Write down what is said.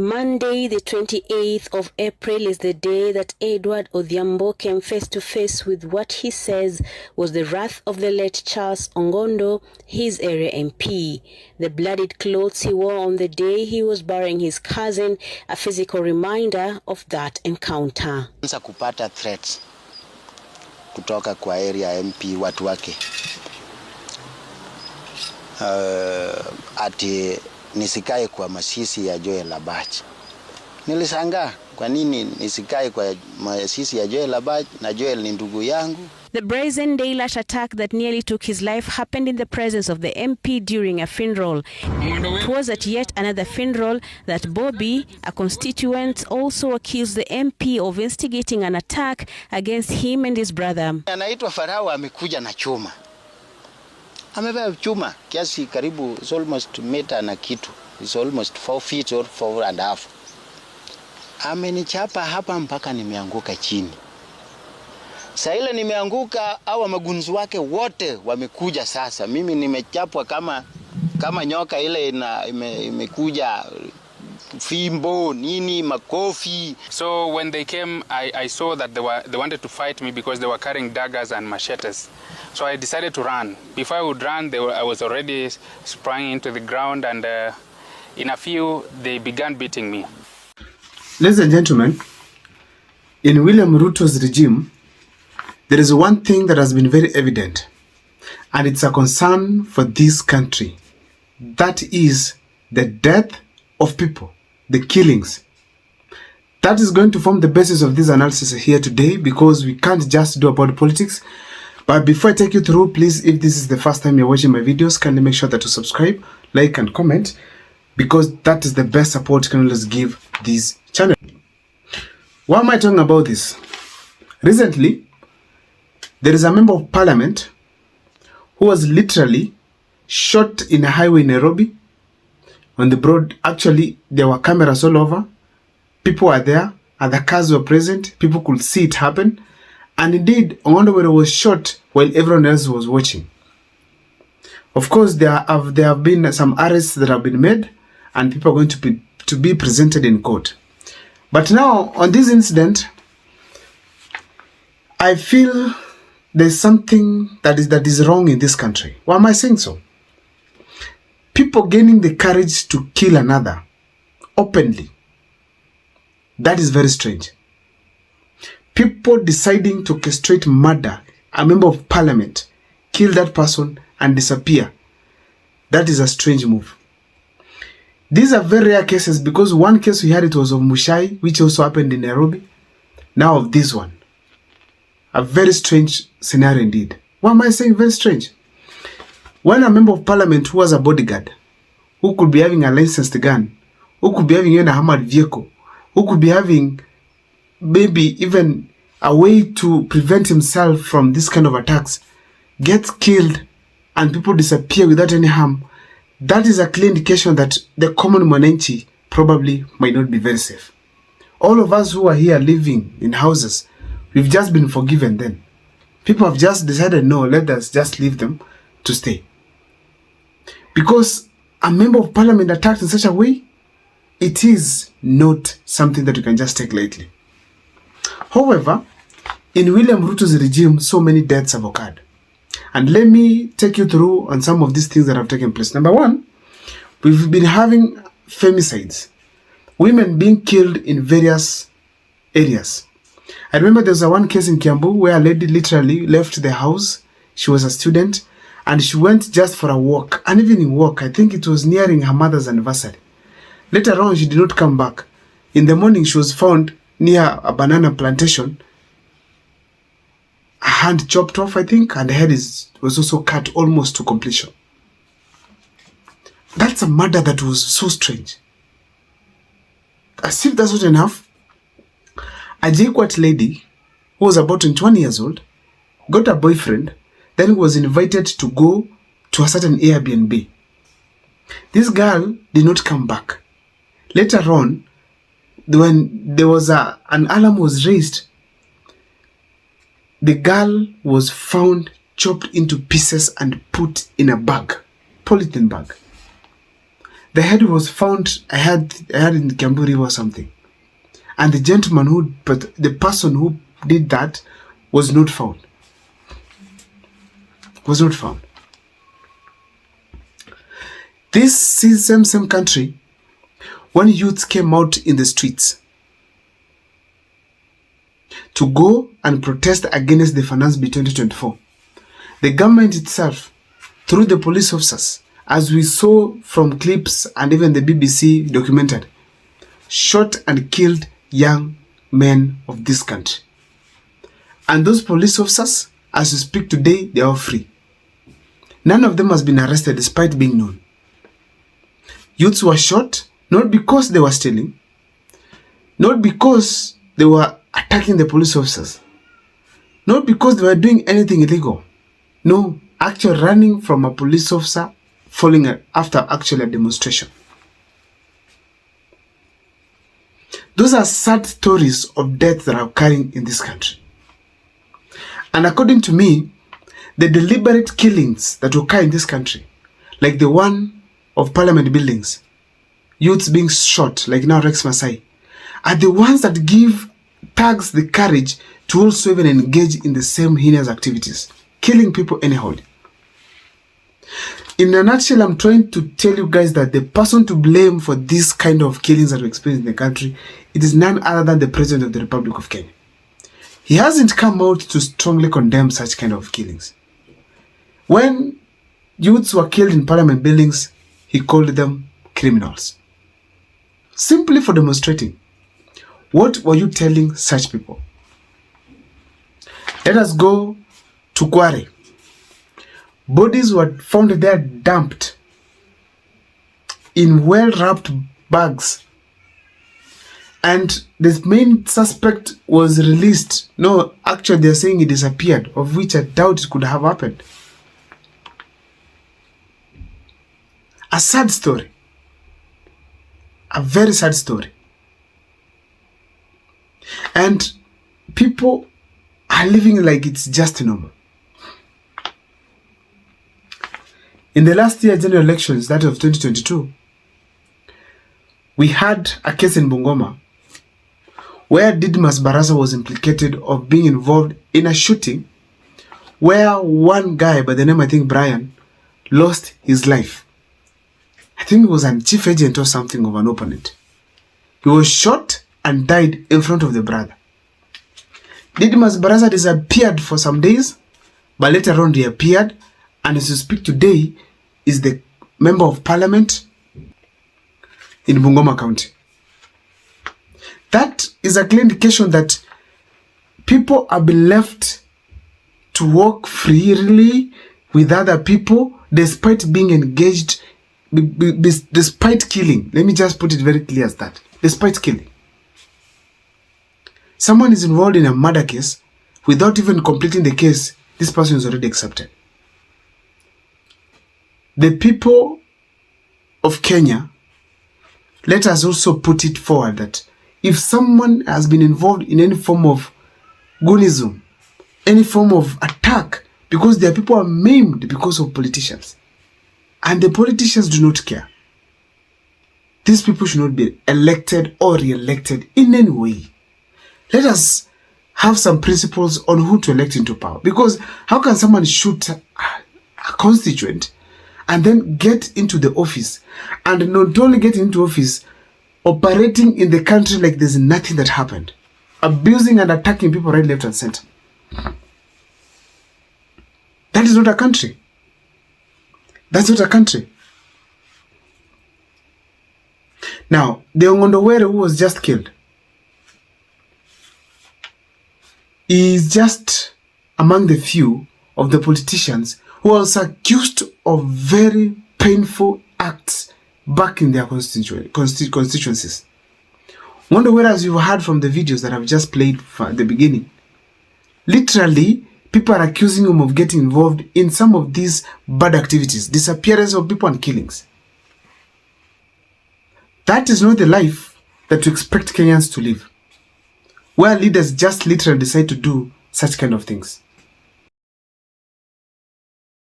Monday, the 28th of April, is the day that Edward Odhiambo came face to face with what he says was the wrath of the late Charles Ongondo, his area MP. The bloodied clothes he wore on the day he was burying his cousin, a physical reminder of that encounter. Kupata threats kutoka kwa area MP watu wake ati nisikae kwa masisi ya Joel Labach. Nilishangaa kwa nini nisikae kwa masisi ya Joel Labach na Joel ni ndugu yangu. The brazen daylight attack that nearly took his life happened in the presence of the MP during a funeral. It was at yet another funeral that Bobby, a constituent, also accused the MP of instigating an attack against him and his brother. Anaitwa Farao amekuja na chuma. Amebeba chuma kiasi karibu is almost meter na kitu. It's almost 4 feet or 4.5. Amenichapa hapa mpaka nimeanguka chini. Sasa ile nimeanguka au magunzi wake wote wamekuja sasa. Mimi nimechapwa kama nyoka ile imekuja fimbo nini makofi. So when they came, I saw that they wanted to fight me because they were carrying daggers and machetes. So I decided to run. Before I would run, I was already sprang into the ground, and in a few they began beating me. Ladies and gentlemen, in William Ruto's regime, there is one thing that has been very evident, and it's a concern for this country. That is the death of people, the killings. That is going to form the basis of this analysis here today, because we can't just do about politics. But before I take you through, please, if this is the first time you're watching my videos, kindly make sure that you subscribe, like, and comment, because that is the best support you can always give this channel. Why am I talking about this? Recently, there is a member of parliament who was literally shot in a highway in Nairobi on the broad. Actually, there were cameras all over. People were there, and the cars were present. People could see it happen. And indeed, Ongondo was shot while everyone else was watching. Of course, there have been some arrests that have been made, and people are going to be presented in court. But now, on this incident, I feel there's something that is wrong in this country. Why am I saying so? People gaining the courage to kill another openly. That is very strange. People deciding to orchestrate murder, a member of parliament, kill that person and disappear. That is a strange move. These are very rare cases, because one case we had, it was of Mushai, which also happened in Nairobi. Now of this one. A very strange scenario indeed. Why am I saying very strange? When a member of parliament who was a bodyguard, who could be having a licensed gun, who could be having even a armored vehicle, who could be having maybe even a way to prevent himself from this kind of attacks, gets killed and people disappear without any harm, that is a clear indication that the common mwananchi probably might not be very safe. All of us who are here living in houses, we've just been forgiven then. People have just decided, no, let us just leave them to stay. Because a member of parliament attacked in such a way, it is not something that you can just take lightly. However, in William Ruto's regime, so many deaths have occurred. And let me take you through on some of these things that have taken place. Number one, we've been having femicides. Women being killed in various areas. I remember there was one case in Kiambu where a lady literally left the house. She was a student and she went just for a walk. An evening walk. I think it was nearing her mother's anniversary. Later on, she did not come back. In the morning, she was found near a banana plantation. A hand chopped off, I think, and the head was also cut almost to completion. That's a murder that was so strange. As if that's not enough, a JKUAT lady who was about 21 years old got a boyfriend, then was invited to go to a certain Airbnb. This girl did not come back. Later on, when there was an alarm was raised, the girl was found chopped into pieces and put in a bag, polythene bag. the head was found, I had in the Kiambu River or something. And the gentleman but the person who did that was not found. Was not found. This same country, when youths came out in the streets to go and protest against the Finance Bill 2024, the government itself, through the police officers, as we saw from clips and even the BBC documented, shot and killed young men of this country. And those police officers, as we speak today, they are free. None of them has been arrested despite being known. Youths were shot, not because they were stealing, not because they were attacking the police officers, not because they were doing anything illegal. No, actually running from a police officer falling after actually a demonstration. Those are sad stories of death that are occurring in this country. And according to me, the deliberate killings that occur in this country, like the one of parliament buildings, youths being shot, like now Rex Masai, are the ones that give thugs the courage to also even engage in the same heinous activities, killing people anyhow. In a nutshell, I'm trying to tell you guys that the person to blame for this kind of killings that we experience in the country, it is none other than the President of the Republic of Kenya. He hasn't come out to strongly condemn such kind of killings. When youths were killed in parliament buildings, he called them criminals. Simply for demonstrating. What were you telling such people? Let us go to Kware. Bodies were found there dumped in well-wrapped bags. And the main suspect was released. No, actually they're saying he disappeared, of which I doubt it could have happened. A sad story. A very sad story. And people are living like it's just normal. In the last year general elections, that of 2022, we had a case in Bungoma where Didmas Barasa was implicated of being involved in a shooting where one guy by the name, I think Brian, lost his life. I think he was a chief agent or something of an opponent. He was shot and died in front of the brother. Didmas Barasa disappeared for some days, but later on he appeared, and as we speak today, is the member of parliament in Bungoma County. That is a clear indication that people are being left to walk freely with other people despite being engaged, despite killing. Let me just put it very clear as that. Despite killing. Someone is involved in a murder case, without even completing the case, this person is already accepted. The people of Kenya, let us also put it forward that if someone has been involved in any form of goonism, any form of attack, because their people are maimed because of politicians, and the politicians do not care, these people should not be elected or re-elected in any way. Let us have some principles on who to elect into power. Because how can someone shoot a constituent and then get into the office, and not only get into office, operating in the country like there's nothing that happened, abusing and attacking people right, left and center? That is not a country. That's not a country. Now, the Ongondowere who was just killed is just among the few of the politicians who was accused of very painful acts back in their constituencies. Wonder, whereas you've heard from the videos that I've just played at the beginning, literally, people are accusing him of getting involved in some of these bad activities, disappearance of people and killings. That is not the life that we expect Kenyans to live, where leaders just literally decide to do such kind of things.